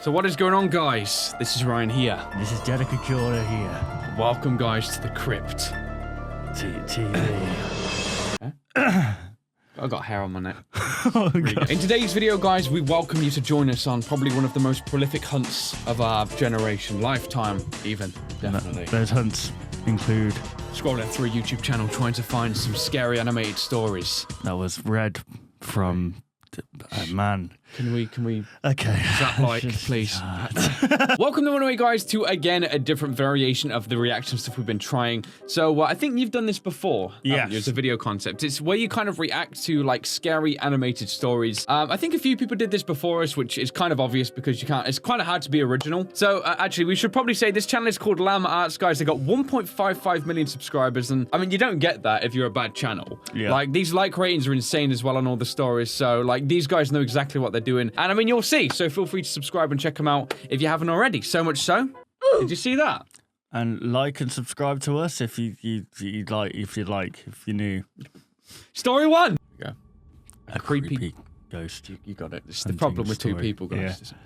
So what is going on, guys? This is Ryan here. This is Jenica Jordan here. Welcome, guys, to the crypt. TV. I got hair on my neck. Oh, God. In today's video, guys, we welcome you to join us on probably one of the most prolific hunts of our generation, lifetime, even. Definitely. Those hunts include... Scrolling through a YouTube channel trying to find some scary animated stories. That was read from... man. Can we... Okay. Zap like, please. Welcome, anyway, guys, to, again, a different variation of the reaction stuff we've been trying. So, I think you've done this before. Yes. It's a video concept. It's where you kind of react to, like, scary animated stories. I think a few people did this before us, which is kind of obvious because you can't... It's kind of hard to be original. So, actually, we should probably say this channel is called Llama Arts, guys. They got 1.55 million subscribers, and, I mean, you don't get that if you're a bad channel. Yeah. Like, these like ratings are insane as well on all the stories, so, like, these guys know exactly what they're doing. And I mean, you'll see. So feel free to subscribe and check them out if you haven't already. So much so. Did you see that? And like and subscribe to us if you knew. Story one. There you go. A creepy ghost. You got it. This is the problem with two people, guys. Yeah.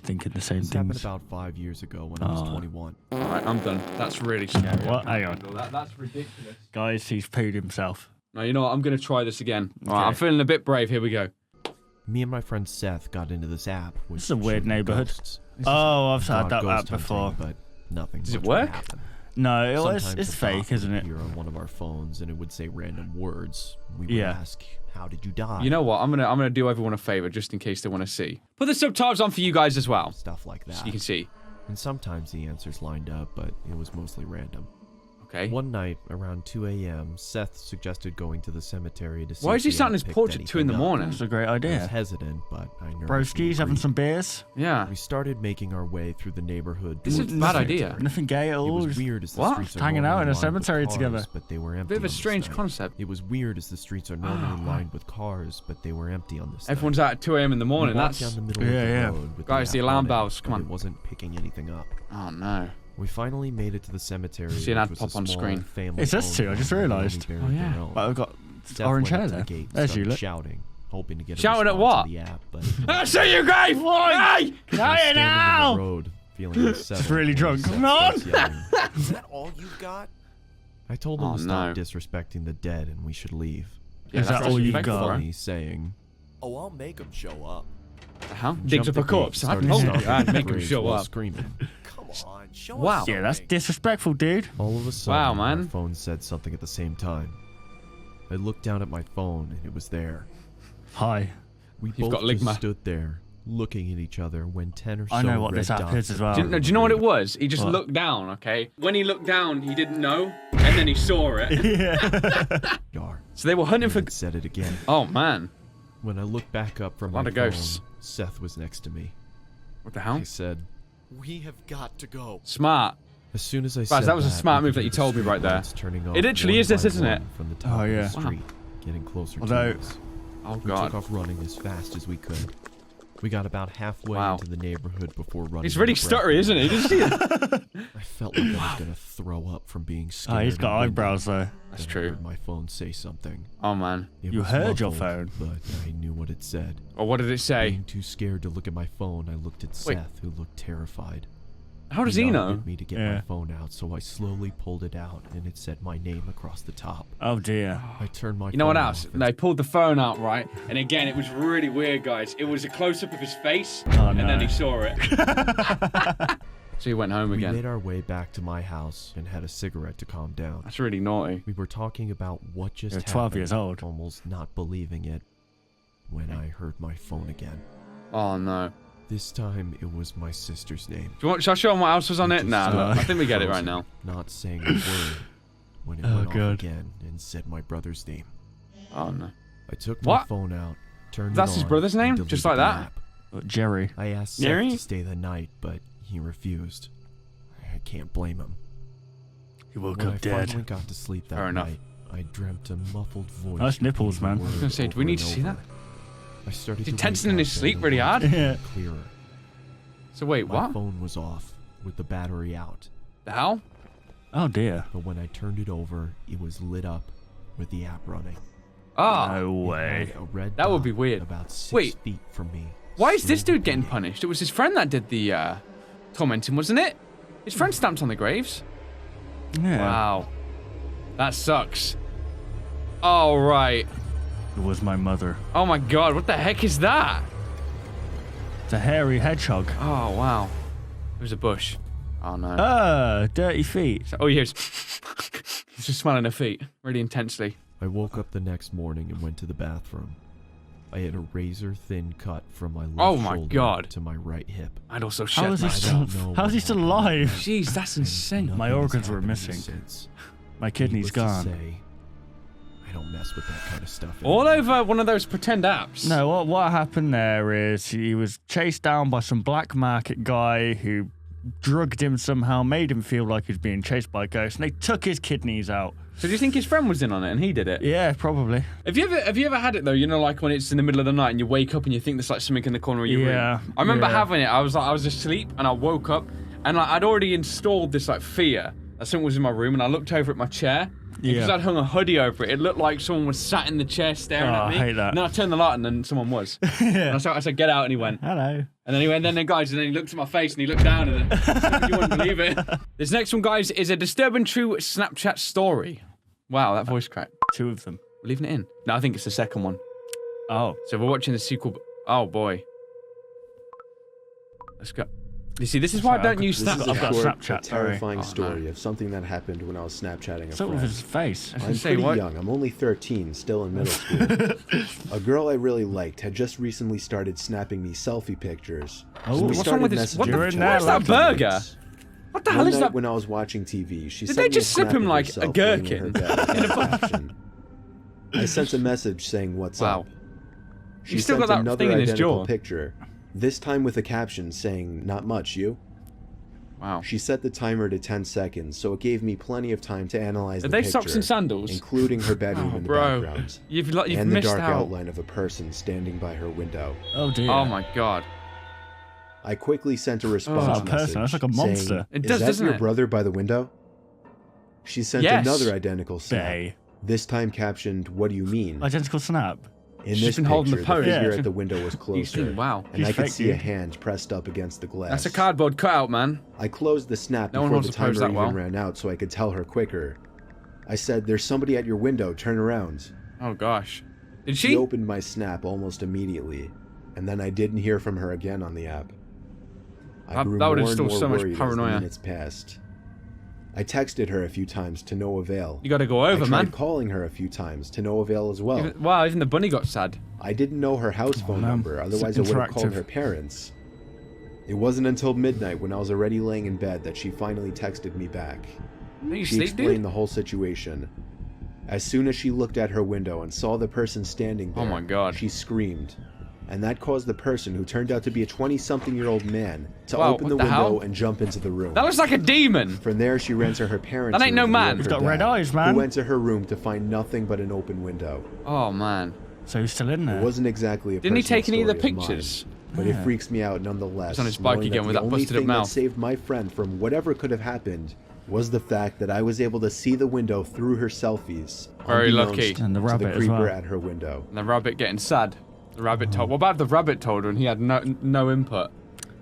Thinking the same This things. happened about 5 years ago when I was 21. All right, I'm done. That's really scary. What? Hang on. That's ridiculous. Guys, he's pooed himself. No, you know what? I'm going to try this again. Okay. All right, I'm feeling a bit brave. Here we go. Me and my friend Seth got into this app. This is a weird neighborhood. Ghosts. Oh, I've had that Ghost app before. hunting, but nothing. Does it much would work? happen. No, Sometimes it's the fake, thought isn't would it? appear on one of our phones, and it would say random words. We would Yeah. ask, "How did you die?" You know what? I'm gonna do everyone a favor just in case they want to see. Put the subtitles on for you guys as well, Stuff like that. so you can see. And sometimes the answers lined up, but it was mostly random. Okay. One night, around 2 a.m., Seth suggested going to the cemetery to see Why if is he the starting app his picked porch at 2 in the anything up. morning? That's a great I was idea. hesitant, but I nervously Broskies having agreed. some beers? Yeah. We started making our way through the neighborhood. This is towards a the bad cemetery. idea. Nothing gay at It all. was just weird as the What? streets are Hanging out in a normally lined with cemetery cars, together. but they were empty Bit of a on this strange night. concept. It was weird as the streets are normally lined with cars, but they were empty on this Everyone's night. out at 2 a.m. in the morning. We walked That's... down the middle Yeah, of the yeah. road with Guys, the app alarm running, bells, come but on. It wasn't picking anything up. Oh, no. We finally made it to the cemetery. See an ad which was pop a on small screen. family It's us home two, I just where they realised. buried Oh, yeah. their own. But I've got Seth orange went hair up to there. the gate and There's started you, look. shouting, hoping to get a Shouting at response what? to the app, but I see you guys! Hey! I was Hey standing now! in the road, feeling unsettled really when drunk. Seth Come on! starts yelling, "Is that all you've got?" I told him Oh, to stop no. disrespecting the dead and we should leave. Yeah, Is that's that all you've disrespectful, got? right? Funny saying, "Oh, I'll make them show up." The hell? Digs Jumped up a the gate, corpse. I started told you stomping I'd the make him graves show while up. screaming. Come on, show Wow. us Yeah, that's something. disrespectful, dude. All of a sudden, Wow, man. my phone said something at the same time. I looked down at my phone and it was there. Hi. We You've both got just ligma. stood there, looking at each other when 10 or so I know what red this app dots is as well. Do you know what it was? He just What? looked down, okay? When he looked down, he didn't know, and then he saw it. Jar. So they were hunting for... It said it again. Oh, man. When I looked back up from Lot my of phone, ghosts. Seth was next to me. What the hell? I said, We have got to go. Smart. as soon as I Baz, said that was a smart we move could that you hear the told me street right there. lights turning off It literally one is this, by isn't it? one From the top Oh, of yeah. the street, getting closer Although- to us. Oh, We God. took off running as fast as we could. We got about halfway Wow. into the neighborhood before running. He's really out of breath. stuttery, isn't he? Did you see that? I felt like I was gonna throw up from being scared. Oh, he's got and winded. eyebrows, though. That's Then I true. heard my phone say something. Oh, man. It You was heard your muffled, phone? but I knew what it said. Or what did it say? Being too scared to look at my phone, I looked at Wait. Seth, who looked terrified. How does he nodded know? at me to get Yeah. my phone out, so I slowly pulled it out, and it said my name across the top. Oh, dear. I turned my. You know what phone else? off and They pulled the phone out, right? And again, it was really weird, guys. It was a close-up of his face, Oh, and then no. he saw it. So he went home we again. made our way back to my house and had a cigarette to calm down. That's really naughty. We were talking about what just You're happened, 12 years old. almost not believing it, when I heard my phone again. Oh, no. This time, it was my sister's name. Do you want, shall I show him what else was on it? Nah, look, I think we get it right now. Not saying a word when it Oh, went God. off again and said my brother's name. Oh, no. I took my What? phone out, turned That's it his on, brother's and name? deleted Just like the that? app. Jerry. I asked Seth Gary? to stay the night, but he refused. I can't blame him. He woke When I up dead. finally got to sleep that Fair enough. night, I dreamt a muffled voice. Nice nipples, man. repeating the I was gonna word say, do we over need and to see over. that? I started Is he to tensing wake in his up sleep and really the hard? light Yeah. became clearer. So wait, My what? phone was off, with the battery out. The hell? Oh, dear. But when I turned it over, it was lit up with the app running. Ah. No It way. had a red That would dot be weird. About 6 Wait. feet from me. Why is this dude getting punished? It was his friend that did the tormenting, wasn't it? His friend stamped on the graves. Yeah. Wow. That sucks. Oh, right. It was my mother. Oh my god, what the heck is that? It's a hairy hedgehog. Oh, wow. It was a bush. Oh, no. Dirty feet. Oh, he's just smelling her feet really intensely. I woke up the next morning and went to the bathroom. I had a razor-thin cut from my left shoulder God. to my right hip. I'd also How shed is he myself. still? How is he still alive? Jeez, that's insane. My Nothing has organs were happened missing. since. My kidney's Needless to gone. say, I don't mess with that kind of stuff All anymore. over one of those pretend apps. No, what happened there is he was chased down by some black market guy who drugged him somehow, made him feel like he was being chased by ghosts, and they took his kidneys out. So do you think his friend was in on it and he did it? Yeah, probably. Have you ever had it though? You know, like when it's in the middle of the night and you wake up and you think there's like something in the corner of your room. I remember having it. I was asleep and I woke up and like I'd already installed this like fear that something was in my room, and I looked over at my chair. Because I'd hung a hoodie over it, it looked like someone was sat in the chair staring at me. I hate that. And then I turned the light on and someone was. And I said, get out, and he went. Hello. And then he went, guys, and then he looked at my face and he looked down and then, you wouldn't believe it. This next one, guys, is a disturbing true Snapchat story. Wow, that voice crack. 2 of them. We're leaving it in. No, I think it's the second one. Oh. So we're watching the sequel. Oh, boy. Let's go. You see, this is why I don't use This is Snapchat. I've got short, Snapchat, a terrifying sorry. story of something that happened when I was Snapchatting a So with friend. his face. I'm say, pretty what? young. I'm only 13, still in middle school. A girl I really liked had just recently started snapping me selfie pictures. Oh, So we what's wrong started with this? What the messaging f- each where other is that for burger? months. What the hell One is night that? when I was watching TV, she Did sent they me just a slip snap him of like a herself laying in gherkin? her bed with a caption. I sent a message saying, "What's Wow. up?" She He's still sent got that another thing in his identical jaw. picture, this time with a caption saying, "Not much, you?" Wow. She set the timer to 10 seconds, so it gave me plenty of time to analyze Are the they picture, socks and sandals? including her bedroom Oh, in the bro. background, You've and the missed dark out. outline of a person standing by her window. Oh dear. Oh my god. I quickly sent a response That's not a person, message that's like a monster. saying, It does, "Is that doesn't your it? brother by the window?" She sent Yes. another identical snap, Bay. this time captioned, "What do you mean?" Identical snap. In She's this been holding the picture, pose. figure Yeah. at the window was You closer, see, wow. and I He's could fake, see a dude. hand pressed up against the glass. That's a cardboard cutout, man. I closed the snap No one before holds the the pose timer that even well. ran out so I could tell her quicker. I said, "There's somebody at your window, turn around." Oh gosh. Did She she? opened my snap almost immediately, and then I didn't hear from her again on the app. I That- grew that more would and install more so much worried as the paranoia. minutes passed. I texted her a few times to no avail. You gotta go over, I tried man. calling her a few times to no avail as well. Wow, even the bunny got sad. I didn't know her house phone man. number, It's otherwise I would have called interactive. her parents. It wasn't until midnight when I was already laying in bed that she finally texted me back. Are you She sleep, explained dude? the whole situation. As soon as she looked at her window and saw the person standing there, Oh my God. she screamed. And that caused the person, who turned out to be a 20-something-year-old man, to Wow, open the what the window hell? and jump into the room. That looks like a demon. From there, she ran to her parents. That ain't no room to man. warn He's her got red dad, eyes, man. Who went to her room to find nothing but an open window. Oh man. So he's still in It there. wasn't exactly a Didn't he personal take any of the story mine, pictures? but Yeah. it freaks me out nonetheless. He's on his bike knowing again that with the that only busted up thing mouth. that saved my friend from whatever could have happened was the fact that I was able to see the window through her selfies. Very unbeknownst lucky. And the to rabbit the as creeper well. at her window. And the rabbit getting sad. The rabbit told. What about the rabbit told her and he had no input?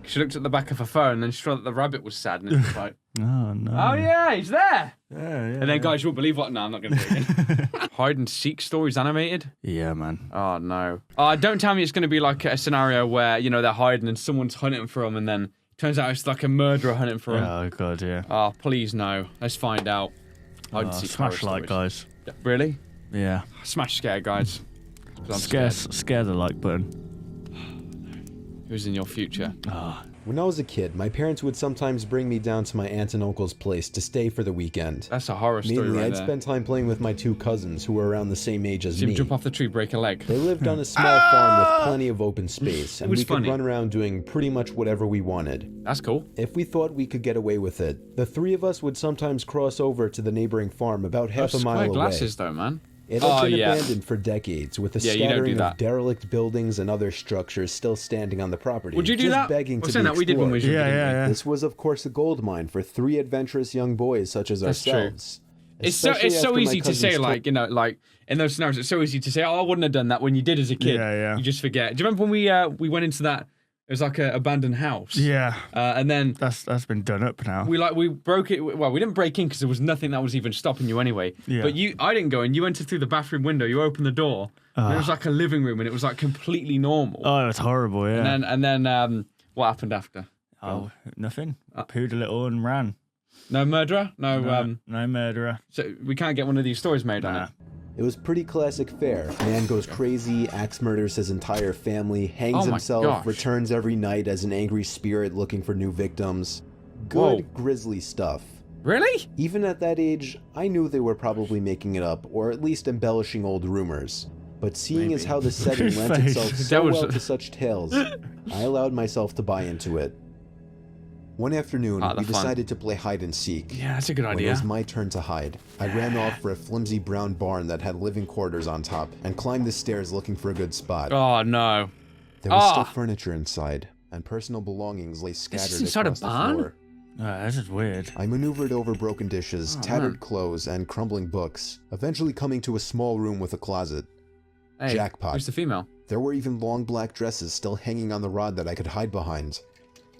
She looked at the back of her phone and then she saw that the rabbit was sad and it was like, Oh no. oh yeah, he's there. Yeah, And then guys, you won't believe what? No, I'm not gonna do it again. Hide and seek stories animated. Yeah, man. Oh no. Don't tell me it's gonna be like a scenario where you know they're hiding and someone's hunting for them and then turns out it's like a murderer hunting for them. Oh god, yeah. Oh please no. Let's find out. Hide and seek Smash horror like, stories. guys. Really? Yeah. Smash scare, guys. 'Cause I'm Scare scared. the like button. Who's in your future? When I was a kid, my parents would sometimes bring me down to my aunt and uncle's place to stay for the weekend. That's a horror story Mainly, right I'd there. spend time playing with my 2 cousins who were around the same age as See him me. jump off the tree, break a leg. They lived on a small farm with plenty of open space, and was we could funny. run around doing pretty much whatever we wanted. That's cool. If we thought we could get away with it, the 3 of us would sometimes cross over to the neighboring farm about half a mile Square away. glasses though, man. It had been yeah. abandoned for decades, with a Yeah, you don't do scattering that. of derelict buildings and other structures still standing on the property. Would you do just that? begging Well, to saying be that we did when we explored. were Yeah, didn't we? yeah. This was, of course, a gold mine for 3 adventurous young boys such as That's true. ourselves. It's so Especially after my easy to cousins say, told- like, you know, like in those scenarios, it's so easy to say, "Oh, I wouldn't have done that" when you did as a kid. Yeah. You just forget. Do you remember when we went into that? It was like an abandoned house. Yeah. And then That's been done up now. we broke it. Well, we didn't break in because there was nothing that was even stopping you anyway. Yeah. But I didn't go in. You entered through the bathroom window. You opened the door. And it was like a living room, and it was like completely normal. Oh, it was horrible, yeah. And then what happened after? Oh, nothing. Pooed a little and ran. No murderer? No. No murderer. So we can't get one of these stories made on it. It was pretty classic fare. Man goes crazy, axe murders his entire family, hangs Oh my himself, gosh. returns every night as an angry spirit looking for new victims. Good, Whoa. grisly stuff. Really? Even at that age, I knew they were probably making it up, or at least embellishing old rumors. But seeing as how the setting His lent face. itself That so was- well to such tales, I allowed myself to buy into it. One afternoon, Ah, the we fun. decided to play hide and seek. Yeah, that's a good When it idea. was my turn to hide, I ran off for a flimsy brown barn that had living quarters on top and climbed the stairs looking for a good spot. Oh no. There was still Ah. furniture inside, and personal belongings lay scattered inside a across the barn? floor. This is weird. I maneuvered over broken dishes, tattered clothes, and crumbling books, eventually coming to a small room with a closet. Hey, Jackpot. who's the female? There were even long black dresses still hanging on the rod that I could hide behind.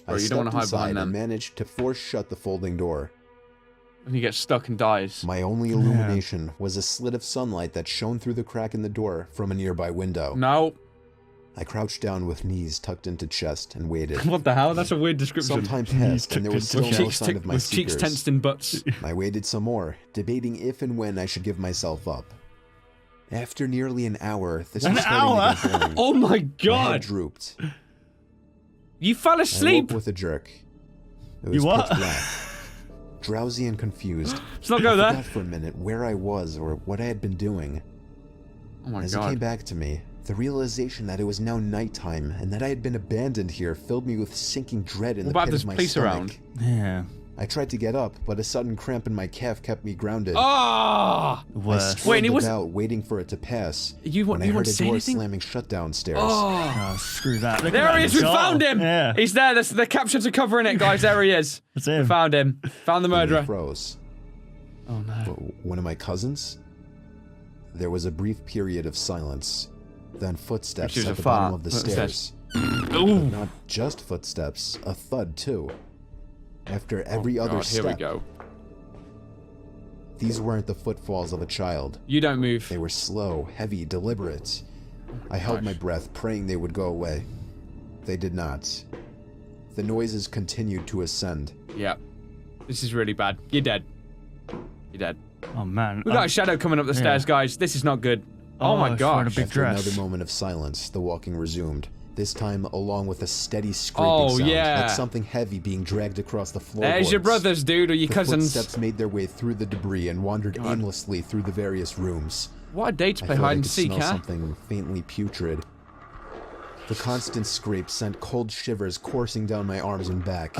Bro, I you don't wanna stepped hide behind inside them. and managed to force shut the folding door. And he gets stuck and dies. My only illumination was a slit of sunlight that shone through the crack in the door from a nearby window. No. I crouched down with knees tucked into chest and waited. What the hell? That's a weird description. Some time passed and there was still with no cheeks, sign of my with cheeks seekers. tensed in butts. I waited some more, debating if and when I should give myself up. After nearly an hour, this was starting to get boring. Oh my My head god! drooped. You fell I asleep! woke with a jerk. It was You what? pitch black. Drowsy and confused. Let's not go I there. forgot for a minute where I was or what I had been doing. Oh my As it came god. back to me, the realization that it was now nighttime and that I had been abandoned here filled me with sinking dread in What the about pit there's of my police stomach. around? Yeah. I tried to get up, but a sudden cramp in my calf kept me grounded. Ah! I Worse. struggled Wait, and he was- about, waiting for it to pass. You when I want heard to a say door anything? slamming shut downstairs. Oh! Oh, screw that. Look at There that he is! We doll. found him! Yeah. He's there. The captions are covering it, guys. There he is. That's We him. found him. Found the Then we murderer. froze. Oh no. One of my cousins? There was a brief period of silence. Then footsteps Which is at a the fart. bottom of the Footsteps. stairs. Ooh! Not just footsteps, a thud too. After every other God, here step, we go. these weren't the footfalls of a child. You don't move. They were slow, heavy, deliberate. I held my breath, praying they would go away. They did not. The noises continued to ascend. Yeah. This is really bad. You're dead. You're dead. Oh, man. We got a shadow coming up the stairs, guys. This is not good. Oh my it's wearing a gosh. big After dress. another moment of silence, the walking resumed. This time, along with a steady scraping Oh, sound, yeah. like something heavy being dragged across the floorboards. There's your brothers, dude, or your The cousins. footsteps made their way through the debris and wandered aimlessly through the various rooms. What a day to I play thought hide I and could seek, smell huh? something faintly putrid. The constant scrape sent cold shivers coursing down my arms and back.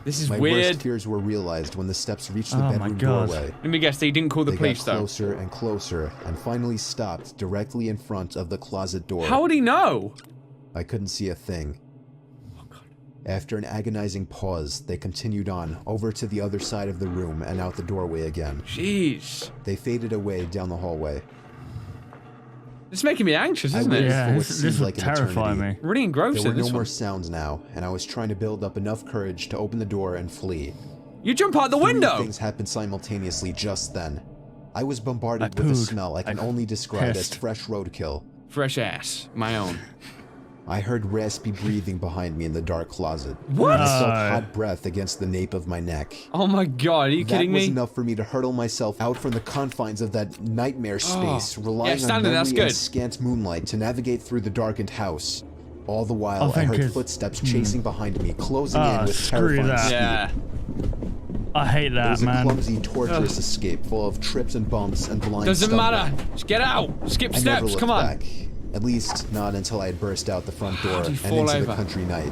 This is My weird. worst fears were realized when the steps reached the Oh my bedroom God. doorway. Let me guess, they didn't call the They police, got though. closer and closer, and finally stopped directly in front of the closet door. How would he know? I couldn't see a thing. After an agonizing pause, they continued on, over to the other side of the room and out the doorway again. Jeez. They faded away down the hallway. It's making me anxious, I isn't waited it? Yeah, for what this seemed would like an terrify eternity. me. Really There engrossing, were no this more one. sounds now, and I was trying to build up enough courage to open the door and flee. You jump out the Three window! things happened simultaneously just then. I was bombarded I with a pooed. smell I can I only describe as pissed. fresh roadkill. Fresh ass. My own. I heard raspy breathing behind me in the dark closet. What? I felt No. hot breath against the nape of my neck. Oh my god, are you That kidding was me? enough for me to hurtle myself out from the confines of that nightmare space, relying on standing, memory that's and good. scant moonlight to navigate through the darkened house. All the while, I I think heard it's- footsteps chasing behind me, closing in Ah, with screw terrifying that. speed. Yeah. I hate It that, was a man. clumsy, torturous escape full of trips and bumps and blind Doesn't stumbling. matter. Just get out. Skip I never steps. looked Come on. back. At least not until I had burst out the front door How'd he and fall into over? the country night.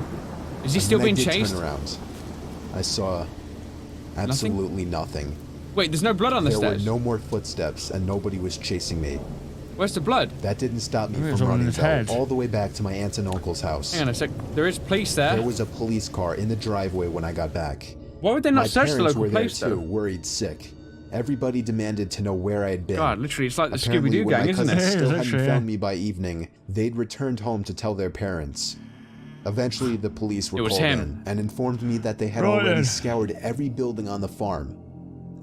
Is he And still when I being did chased? Turn around, I saw absolutely nothing. Wait, there's no blood on the There were stairs. no more footsteps and nobody was chasing me. Where's the blood? That didn't stop me There's from one in running his though, head. all the way back to my aunt and uncle's house. Hang on a sec. There is police there. There was a police car in the driveway when I got back. Why would they My not search the parents local were there police, too, though? worried sick. Everybody demanded to know where I had been. God, literally, it's like the Apparently, Scooby-Doo when gang, my isn't cousins it? still Literally, hadn't yeah. found me by evening, they'd returned home to tell their parents. Eventually, the police were It was called him. in and informed me that they had Right already then. scoured every building on the farm.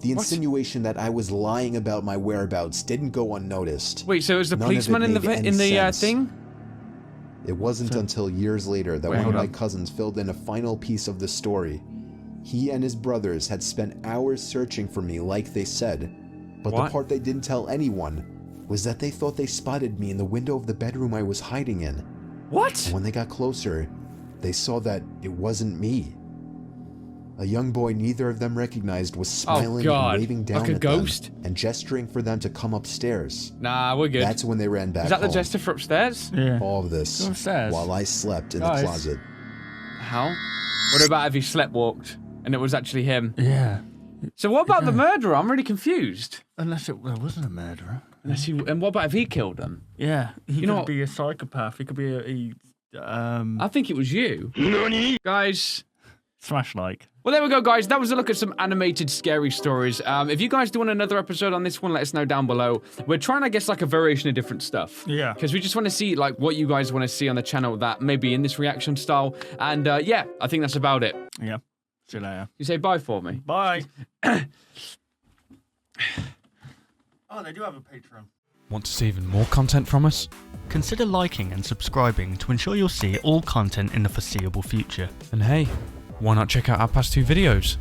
The insinuation that I was lying about my whereabouts didn't go unnoticed. Wait, so it was the None of it policeman in made the any sense. thing? It wasn't until years later that Wait, one of hold my on. cousins filled in a final piece of the story. He and his brothers had spent hours searching for me like they said, but What? the part they didn't tell anyone was that they thought they spotted me in the window of the bedroom I was hiding in. What? And when they got closer, they saw that it wasn't me. A young boy neither of them recognized was smiling God. and waving down Like a at ghost? them and gesturing for them to come upstairs. Nah, we're good. That's when they ran back Is that the home. jester for upstairs? Yeah. All of this Go upstairs. while I slept in Guys. the closet. How? What about if he sleptwalked and it was actually him? Yeah. So what about the murderer? I'm really confused. Unless there wasn't a murderer. And what about if he killed them? Yeah. He know could what? be a psychopath. He could be I think it was you. Guys. smash like. Well, there we go, guys. That was a look at some animated scary stories. If you guys do want another episode on this one, let us know down below. We're trying, I guess, like a variation of different stuff. Yeah. Because we just want to see, like, what you guys want to see on the channel that may be in this reaction style. And, yeah, I think that's about it. Yeah. See you later. You say bye for me. Bye. Oh, they do have a Patreon. Want to see even more content from us? Consider liking and subscribing to ensure you'll see all content in the foreseeable future. And hey, why not check out our past 2 videos?